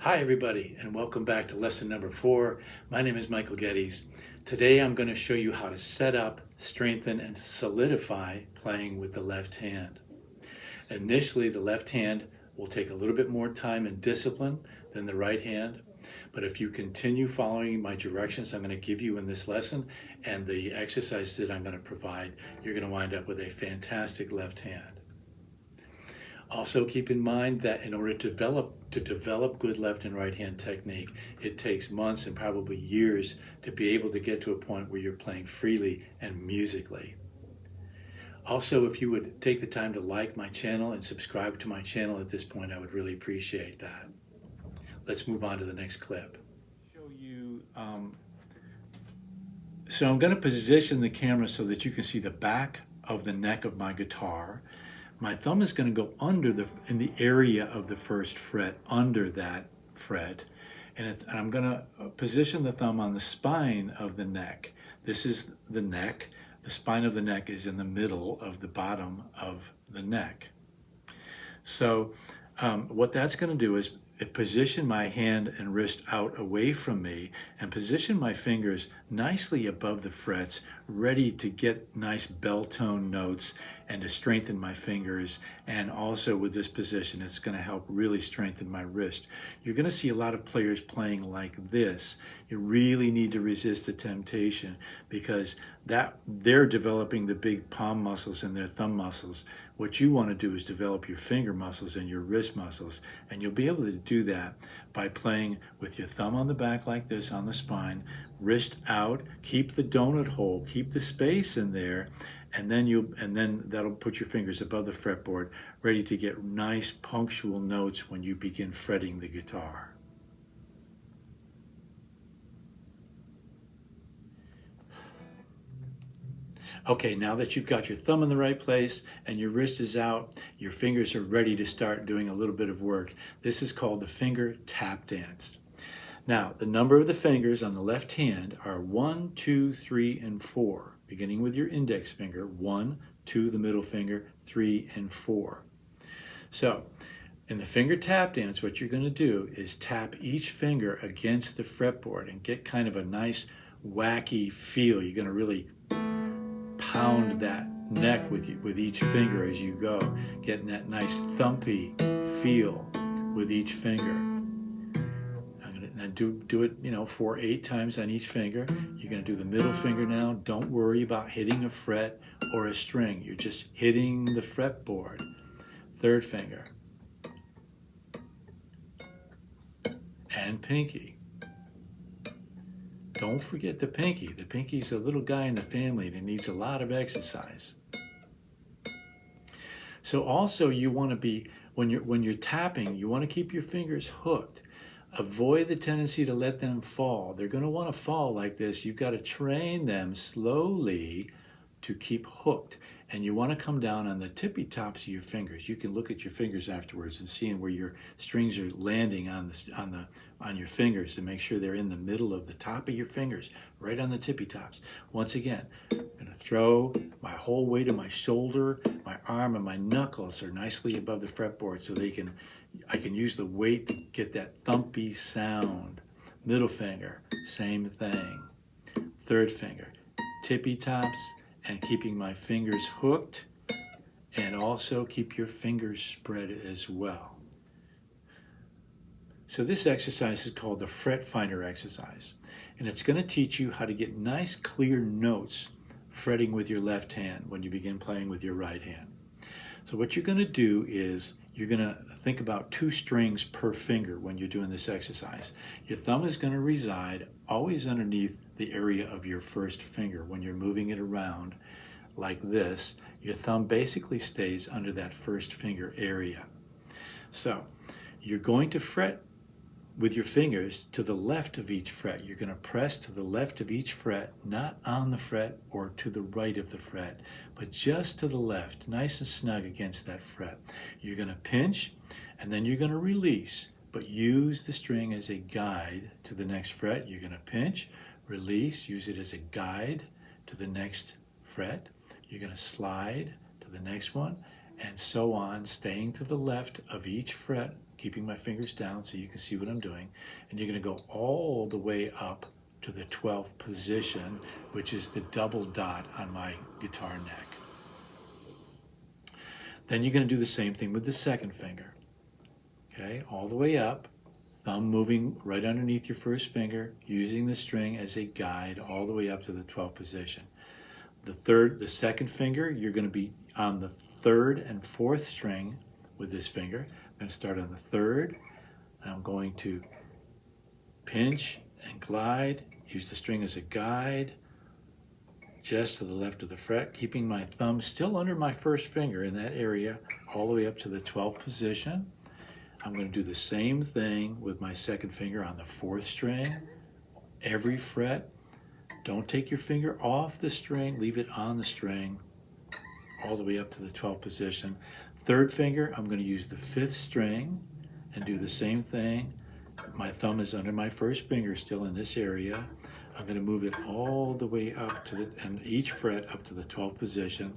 Hi everybody, and welcome back to lesson number 4. My name is Michael Geddes. Today I'm going to show you how to set up, strengthen, and solidify playing with the left hand. Initially, the left hand will take a little bit more time and discipline than the right hand, but if you continue following my directions I'm going to give you in this lesson and the exercises that I'm going to provide, you're going to wind up with a fantastic left hand. Also keep in mind that in order to develop good left and right hand technique, it takes months and probably years to be able to get to a point where you're playing freely and musically. Also, if you would take the time to like my channel and subscribe to my channel at this point, I would really appreciate that. Let's move on to the next clip. Show you. So I'm going to position the camera so that you can see the back of the neck of my guitar. My thumb is going to go in the area of the first fret, under that fret, and I'm going to position the thumb on the spine of the neck. This is the neck. The spine of the neck is in the middle of the bottom of the neck. So what that's going to do is position my hand and wrist out away from me and position my fingers nicely above the frets, ready to get nice bell tone notes and to strengthen my fingers. And also with this position, it's going to help really strengthen my wrist. You're going to see a lot of players playing like this. You really need to resist the temptation because they're developing the big palm muscles and their thumb muscles. What you want to do is develop your finger muscles and your wrist muscles, and you'll be able to do that by playing with your thumb on the back like this on the spine, wrist out, keep the donut hole, keep the space in there, and then that'll put your fingers above the fretboard, ready to get nice punctual notes when you begin fretting the guitar. Okay, now that you've got your thumb in the right place and your wrist is out, your fingers are ready to start doing a little bit of work. This is called the finger tap dance. Now, the number of the fingers on the left hand are 1, 2, 3, and 4, beginning with your index finger, 1, 2, the middle finger, 3, and 4. So, in the finger tap dance, what you're going to do is tap each finger against the fretboard and get kind of a nice wacky feel. You're going to really pound that neck with each finger as you go, getting that nice thumpy feel with each finger. I'm going to do it, 4, 8 times on each finger. You're going to do the middle finger now. Don't worry about hitting a fret or a string. You're just hitting the fretboard. Third finger. And pinky. Don't forget the pinky. The pinky's a little guy in the family that needs a lot of exercise. So also you want to be, when you're tapping, you want to keep your fingers hooked. Avoid the tendency to let them fall. They're going to want to fall like this. You've got to train them slowly to keep hooked. And you want to come down on the tippy tops of your fingers. You can look at your fingers afterwards and seeing where your strings are landing on your fingers to make sure they're in the middle of the top of your fingers, right on the tippy tops. Once again, I'm going to throw my whole weight of my shoulder, my arm, and my knuckles are nicely above the fretboard so I can use the weight to get that thumpy sound. Middle finger, same thing. Third finger, tippy tops, and keeping my fingers hooked, and also keep your fingers spread as well. So this exercise is called the fret finder exercise, and it's going to teach you how to get nice clear notes fretting with your left hand when you begin playing with your right hand. So what you're going to do is you're going to think about 2 strings per finger when you're doing this exercise. Your thumb is going to reside always underneath the area of your first finger. When you're moving it around like this, your thumb basically stays under that first finger area. So you're going to fret with your fingers to the left of each fret. You're going to press to the left of each fret, not on the fret or to the right of the fret, but just to the left, nice and snug against that fret. You're going to pinch, and then you're going to release, but use the string as a guide to the next fret. You're going to pinch, release, use it as a guide to the next fret. You're going to slide to the next one, and so on, staying to the left of each fret keeping my fingers down so you can see what I'm doing. And you're going to go all the way up to the 12th position, which is the double dot on my guitar neck. Then you're going to do the same thing with the second finger. Okay, all the way up, thumb moving right underneath your first finger, using the string as a guide all the way up to the 12th position. The second finger, you're going to be on the third and fourth string with this finger. I'm going to start on the third, and I'm going to pinch and glide, use the string as a guide, just to the left of the fret, keeping my thumb still under my first finger in that area, all the way up to the 12th position. I'm going to do the same thing with my second finger on the fourth string, every fret. Don't take your finger off the string, leave it on the string, all the way up to the 12th position. Third finger, I'm going to use the fifth string and do the same thing. My thumb is under my first finger still in this area. I'm going to move it all the way up to and each fret up to the 12th position.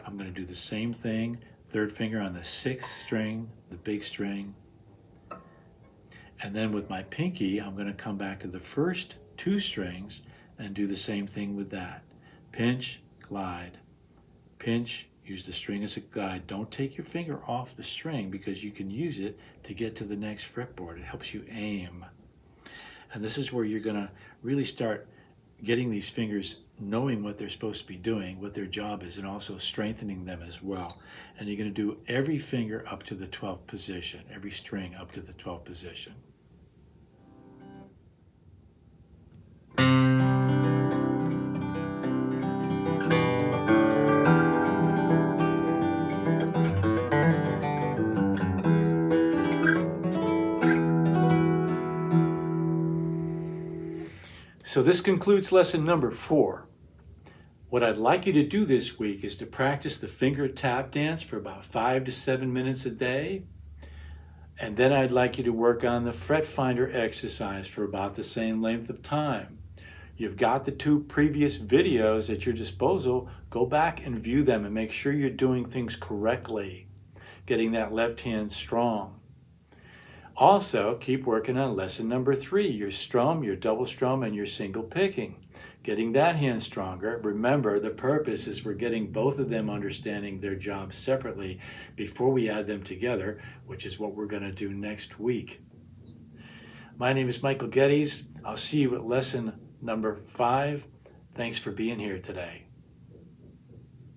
I'm going to do the same thing. Third finger on the sixth string, the big string. And then with my pinky, I'm going to come back to the first two strings and do the same thing with that. Pinch, glide, pinch, use the string as a guide. Don't take your finger off the string because you can use it to get to the next fretboard. It helps you aim. And this is where you're going to really start getting these fingers knowing what they're supposed to be doing, what their job is, and also strengthening them as well. And you're going to do every finger up to the 12th position, every string up to the 12th position. So this concludes lesson number 4. What I'd like you to do this week is to practice the finger tap dance for about 5 to 7 minutes a day. And then I'd like you to work on the fret finder exercise for about the same length of time. You've got the 2 previous videos at your disposal. Go back and view them and make sure you're doing things correctly, getting that left hand strong. Also, keep working on lesson number 3, your strum, your double strum, and your single picking. Getting that hand stronger. Remember, the purpose is we're getting both of them understanding their jobs separately before we add them together, which is what we're going to do next week. My name is Michael Geddes. I'll see you at lesson number 5. Thanks for being here today.